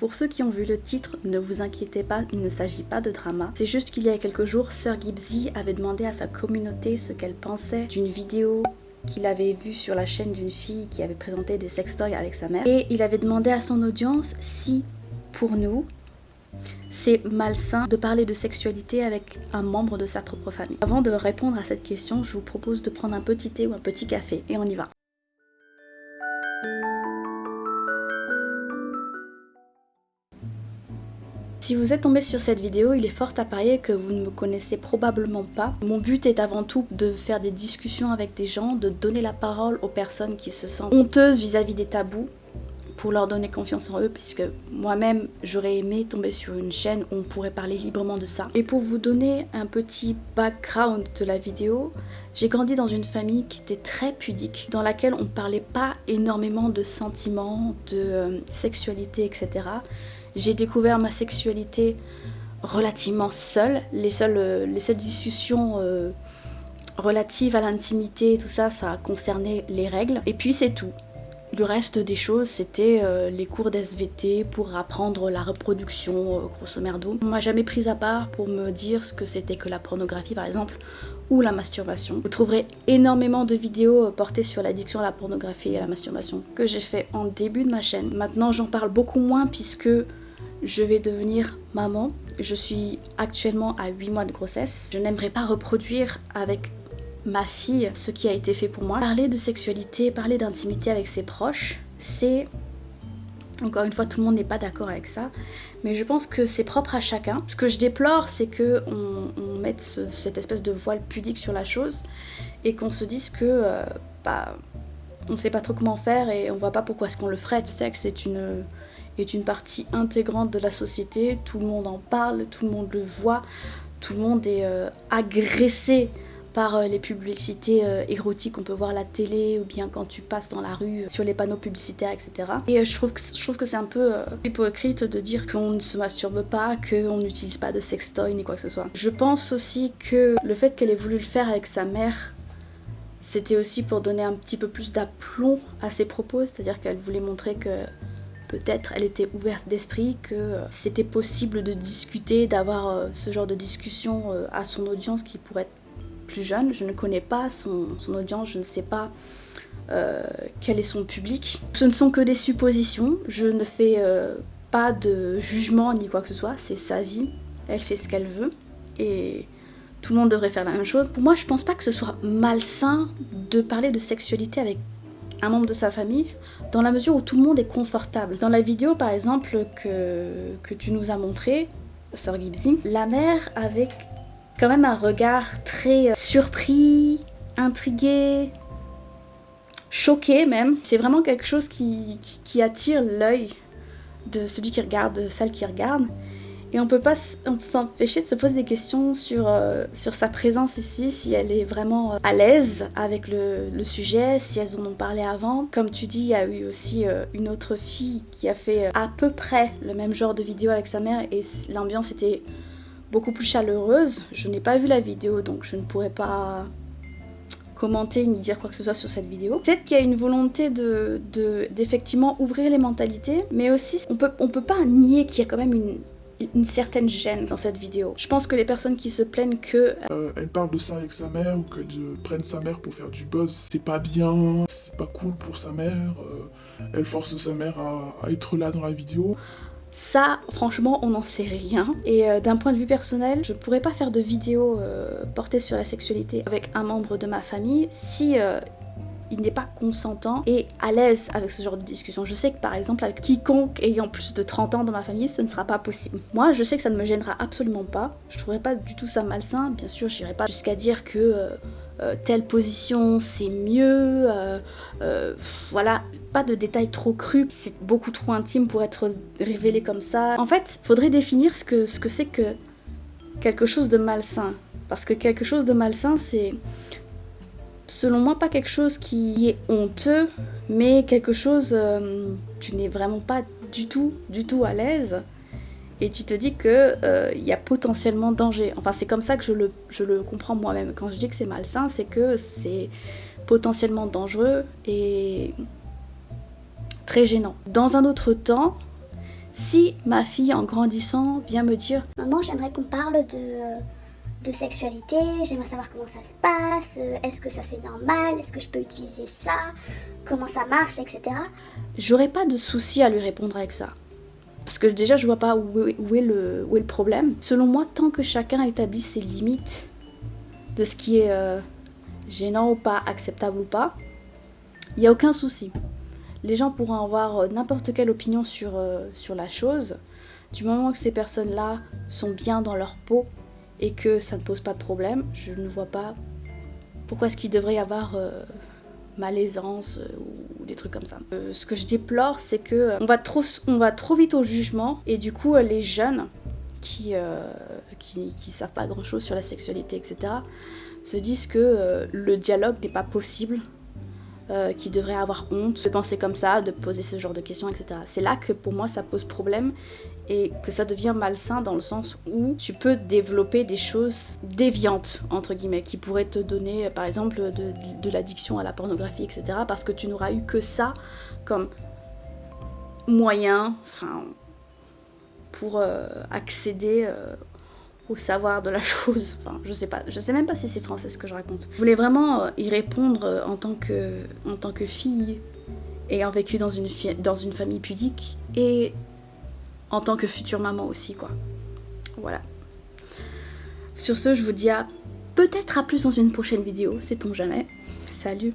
Pour ceux qui ont vu le titre, ne vous inquiétez pas, il ne s'agit pas de drama. C'est juste qu'il y a quelques jours, Sir Gibbsy avait demandé à sa communauté ce qu'elle pensait d'une vidéo qu'il avait vue sur la chaîne d'une fille qui avait présenté des sextoys avec sa mère. Et il avait demandé à son audience si, pour nous, c'est malsain de parler de sexualité avec un membre de sa propre famille. Avant de répondre à cette question, je vous propose de prendre un petit thé ou un petit café et on y va. Si vous êtes tombé sur cette vidéo, il est fort à parier que vous ne me connaissez probablement pas. Mon but est avant tout de faire des discussions avec des gens, de donner la parole aux personnes qui se sentent honteuses vis-à-vis des tabous, pour leur donner confiance en eux, puisque moi-même j'aurais aimé tomber sur une chaîne où on pourrait parler librement de ça. Et pour vous donner un petit background de la vidéo, j'ai grandi dans une famille qui était très pudique, dans laquelle on ne parlait pas énormément de sentiments, de sexualité, etc. J'ai découvert ma sexualité relativement seule. Les seules discussions relatives à l'intimité, tout ça, ça concernait les règles. Et puis c'est tout. Le reste des choses, c'était les cours d'SVT pour apprendre la reproduction, grosso merdo. On m'a jamais prise à part pour me dire ce que c'était que la pornographie, par exemple, ou la masturbation. Vous trouverez énormément de vidéos portées sur l'addiction à la pornographie et à la masturbation que j'ai fait en début de ma chaîne. Maintenant, j'en parle beaucoup moins puisque je vais devenir maman. Je suis actuellement à 8 mois de grossesse. Je n'aimerais pas reproduire avec ma fille ce qui a été fait pour moi. Parler de sexualité, parler d'intimité avec ses proches, c'est... Encore une fois, tout le monde n'est pas d'accord avec ça, mais je pense que c'est propre à chacun. Ce que je déplore, c'est qu'on mette cette espèce de voile pudique sur la chose et qu'on se dise que on sait pas trop comment faire et on voit pas pourquoi est-ce qu'on le ferait. Le sexe est une partie intégrante de la société, tout le monde en parle, tout le monde le voit, tout le monde est agressé par les publicités érotiques qu'on peut voir à la télé ou bien quand tu passes dans la rue sur les panneaux publicitaires, etc. Et je trouve que c'est un peu hypocrite de dire qu'on ne se masturbe pas, qu'on n'utilise pas de sextoy ni quoi que ce soit. Je pense aussi que le fait qu'elle ait voulu le faire avec sa mère, c'était aussi pour donner un petit peu plus d'aplomb à ses propos, c'est-à-dire qu'elle voulait montrer que peut-être elle était ouverte d'esprit, que c'était possible de discuter, d'avoir ce genre de discussion à son audience qui pourrait être plus jeune. Je ne connais pas son audience, je ne sais pas quel est son public. Ce ne sont que des suppositions, je ne fais pas de jugement ni quoi que ce soit, c'est sa vie, elle fait ce qu'elle veut et tout le monde devrait faire la même chose. Pour moi, je pense pas que ce soit malsain de parler de sexualité avec un membre de sa famille, dans la mesure où tout le monde est confortable. Dans la vidéo par exemple que tu nous as montré, Sir Gibbsy, la mère avec quand même un regard très surpris, intrigué, choqué même. C'est vraiment quelque chose qui attire l'œil de celui qui regarde, de celle qui regarde. Et on peut pas s'empêcher de se poser des questions sur sa présence ici, si elle est vraiment à l'aise avec le sujet, si elles en ont parlé avant. Comme tu dis, il y a eu aussi une autre fille qui a fait à peu près le même genre de vidéo avec sa mère et l'ambiance était beaucoup plus chaleureuse. Je n'ai pas vu la vidéo donc je ne pourrais pas commenter ni dire quoi que ce soit sur cette vidéo. Peut-être qu'il y a une volonté d'effectivement ouvrir les mentalités, mais aussi on peut pas nier qu'il y a quand même une certaine gêne dans cette vidéo. Je pense que les personnes qui se plaignent que elle parle de ça avec sa mère ou qu'elle prenne sa mère pour faire du buzz, c'est pas bien, c'est pas cool pour sa mère, elle force sa mère à être là dans la vidéo. Ça, franchement, on n'en sait rien. Et d'un point de vue personnel, je pourrais pas faire de vidéo portée sur la sexualité avec un membre de ma famille si il n'est pas consentant et à l'aise avec ce genre de discussion. Je sais que par exemple avec quiconque ayant plus de 30 ans dans ma famille, ce ne sera pas possible. Moi, je sais que ça ne me gênera absolument pas. Je trouverais pas du tout ça malsain. Bien sûr, j'irai pas jusqu'à dire que telle position c'est mieux. Voilà, pas de détails trop crus. C'est beaucoup trop intime pour être révélé comme ça. En fait, faudrait définir ce que c'est que quelque chose de malsain. Parce que quelque chose de malsain, c'est selon moi pas quelque chose qui est honteux, mais quelque chose tu n'es vraiment pas du tout à l'aise et tu te dis que y a potentiellement danger. Enfin c'est comme ça que je le comprends moi-même. Quand je dis que c'est malsain, c'est que c'est potentiellement dangereux et très gênant. Dans un autre temps, Si ma fille en grandissant vient me dire maman, j'aimerais qu'on parle de sexualité, j'aimerais savoir comment ça se passe, est-ce que ça c'est normal, est-ce que je peux utiliser ça, comment ça marche, etc. J'aurais pas de souci à lui répondre avec ça. Parce que déjà je vois pas où est le problème. Selon moi, tant que chacun établit ses limites de ce qui est gênant ou pas, acceptable ou pas, il n'y a aucun souci. Les gens pourront avoir n'importe quelle opinion sur la chose. Du moment que ces personnes-là sont bien dans leur peau et que ça ne pose pas de problème, je ne vois pas pourquoi est-ce qu'il devrait y avoir malaisance ou des trucs comme ça. Ce que je déplore, c'est que on va trop vite au jugement et du coup les jeunes qui savent pas grand-chose sur la sexualité, etc., se disent que le dialogue n'est pas possible, qu'ils devraient avoir honte de penser comme ça, de poser ce genre de questions, etc. C'est là que pour moi ça pose problème et que ça devient malsain dans le sens où tu peux développer des choses déviantes, entre guillemets, qui pourraient te donner, par exemple, de l'addiction à la pornographie, etc. Parce que tu n'auras eu que ça comme moyen, pour accéder au savoir de la chose. Enfin, je sais même pas si c'est français ce que je raconte. Je voulais vraiment y répondre en tant que fille ayant vécu dans une famille pudique et en tant que future maman aussi, quoi. Voilà. Sur ce, je vous dis peut-être à plus dans une prochaine vidéo, sait-on jamais. Salut!